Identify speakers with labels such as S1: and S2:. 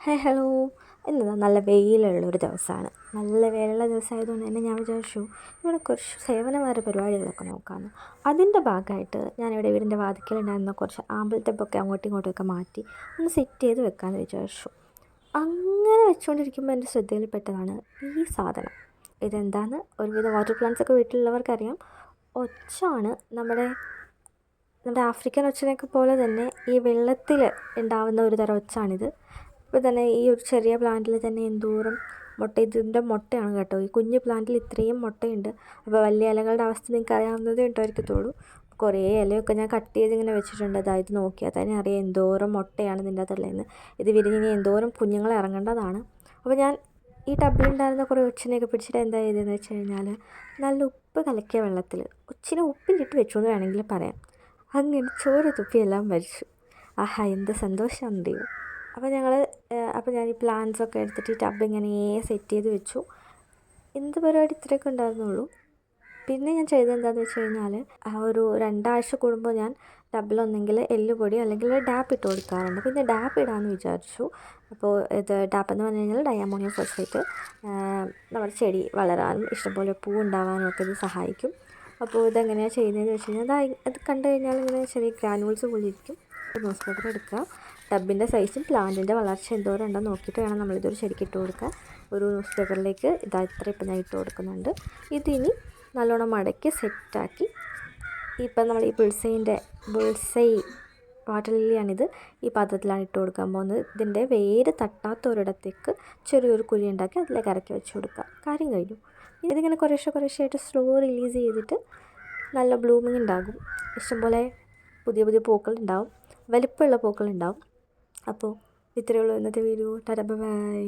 S1: Hi hello. ഇന്ന് നല്ല വെയിലുള്ളൊരു ദിവസമാണ്. നല്ല വെയിലുള്ള ദിവസമായതുകൊണ്ട് തന്നെ ഞാൻ വിചാരിച്ചു ഇവിടെ കുറച്ച് സേവനമായ പരിപാടികളൊക്കെ നോക്കാമെന്ന്. അതിൻ്റെ ഭാഗമായിട്ട് ഞാനിവിടെ വീടിൻ്റെ വാതിക്കലുണ്ടായിരുന്ന കുറച്ച് ആമ്പൽത്തപ്പൊക്കെ അങ്ങോട്ടും ഇങ്ങോട്ടുമൊക്കെ മാറ്റി ഒന്ന് സെറ്റ് ചെയ്ത് വെക്കാമെന്ന് വിചാരിച്ചു. അങ്ങനെ വെച്ചുകൊണ്ടിരിക്കുമ്പോൾ എൻ്റെ ശ്രദ്ധയിൽപ്പെട്ടതാണ് ഈ സാധനം. ഇതെന്താന്ന് ഒരുവിധ വാട്ടർ പ്ലാന്റ്സ് ഒക്കെ വീട്ടിലുള്ളവർക്കറിയാം. ഒച്ചാണ്. നമ്മുടെ ആഫ്രിക്കൻ ഒച്ചിനെയൊക്കെ പോലെ തന്നെ ഈ വെള്ളത്തിൽ ഉണ്ടാവുന്ന ഒരു തരം ഒച്ചാണിത്. ഇപ്പോൾ തന്നെ ഈ ഒരു ചെറിയ പ്ലാന്റിൽ തന്നെ എന്തോരം മുട്ട, ഇതിൻ്റെ മുട്ടയാണ് കേട്ടോ. ഈ കുഞ്ഞു പ്ലാന്റിൽ ഇത്രയും മുട്ടയുണ്ട്. അപ്പോൾ വലിയ ഇലകളുടെ അവസ്ഥ നിങ്ങൾക്ക് അറിയാവുന്നതേ ഉണ്ടായിരിക്കത്തുള്ളൂ. കുറേ ഇലയൊക്കെ ഞാൻ കട്ട് ചെയ്ത് ഇങ്ങനെ വെച്ചിട്ടുണ്ട്. അതായത് നോക്കിയാൽ തന്നെ അറിയാം എന്തോരം മുട്ടയാണ് ഇതിൻ്റെ അകത്തുള്ളതെന്ന്. ഇത് വിരിഞ്ഞിനി എന്തോരം കുഞ്ഞുങ്ങൾ ഇറങ്ങേണ്ടതാണ്. അപ്പോൾ ഞാൻ ഈ ടബിലുണ്ടായിരുന്ന കുറേ ഒച്ചിനെയൊക്കെ പിടിച്ചിട്ട് എന്താ ചെയ്തതെന്ന് വെച്ച് കഴിഞ്ഞാൽ നല്ല ഉപ്പ് കലക്കിയ വെള്ളത്തിൽ ഒച്ചിനെ ഉപ്പിലിട്ട് വെച്ചു എന്ന് വേണമെങ്കിൽ പറയാം. അങ്ങനെ ചോറ് തുപ്പിയെല്ലാം മരിച്ചു. ആഹാ, എന്ത് സന്തോഷമുണ്ട്. അപ്പോൾ ഞാൻ ഈ പ്ലാന്റ്സൊക്കെ എടുത്തിട്ട് ഈ ടബ് ഇങ്ങനെ സെറ്റ് ചെയ്ത് വെച്ചു. എന്ത് പരിപാടി ഇത്രയൊക്കെ ഉണ്ടായിരുന്നുള്ളൂ. പിന്നെ ഞാൻ ചെയ്തത് എന്താണെന്ന് വെച്ച് കഴിഞ്ഞാൽ ഒരു 2 ആഴ്ച കൂടുമ്പോൾ ഞാൻ ടബിലൊന്നെങ്കിൽ എല്ലുപൊടി അല്ലെങ്കിൽ ഡാപ്പ് ഇട്ട് കൊടുക്കാറുണ്ട്. പിന്നെ ഡാപ്പ് ഇടാമെന്ന് വിചാരിച്ചു. അപ്പോൾ ഇത് ഡാപ്പ് എന്ന് പറഞ്ഞു കഴിഞ്ഞാൽ ഡയമോണിയം ഫോസ്ഫേറ്റ്. നമ്മുടെ ചെടി വളരാനും ഇഷ്ടംപോലെ പൂ ഉണ്ടാകാനും ഒക്കെ ഇത് സഹായിക്കും. അപ്പോൾ ഇതെങ്ങനെയാണ് ചെയ്യുന്നതെന്ന് വെച്ച് കഴിഞ്ഞാൽ അത് കണ്ടു കഴിഞ്ഞാൽ ഇങ്ങനെ ചെറിയ ഗ്രാനുവൽസ് പോലെ ഇരിക്കും. ന്യൂസ് പേപ്പർ എടുക്കുക. ടബിൻ്റെ സൈസും പ്ലാന്റിൻ്റെ വളർച്ച എന്തോരം ഉണ്ടെന്ന് നോക്കിയിട്ട് വേണം നമ്മളിതൊരു ചെടിക്ക് ഇട്ട് കൊടുക്കാൻ. ഒരു ന്യൂസ് പേപ്പറിലേക്ക് ഇത്ര ഇപ്പം ഞാൻ ഇട്ട് കൊടുക്കുന്നുണ്ട്. ഇതിനി നല്ലോണം മടക്കി സെറ്റാക്കി ഇപ്പം നമ്മൾ ഈ ബുൾസൈ വാട്ടർ ലില്ലിയാണിത്. ഈ പാത്രത്തിലാണ് ഇട്ട് കൊടുക്കാൻ പോകുന്നത്. ഇതിൻ്റെ വേര് തട്ടാത്ത ഒരിടത്തേക്ക് ചെറിയൊരു കുഴി ഉണ്ടാക്കി അതിലേക്ക് ഇറക്കി വെച്ച് കൊടുക്കുക. കാര്യം കഴിഞ്ഞു. ഇതിങ്ങനെ കുറേശ്ശെയായിട്ട് സ്ലോ റിലീസ് ചെയ്തിട്ട് നല്ല ബ്ലൂമിങ് ഉണ്ടാകും. ഇഷ്ടംപോലെ പുതിയ പുതിയ പൂക്കൾ ഉണ്ടാവും, വലിപ്പമുള്ള പൂക്കൾ ഉണ്ടാവും. അപ്പോൾ ഇത്രയേ ഉള്ളൂ ഇന്നത്തെ വീഡിയോ. ടാറ്റാ, ബൈ.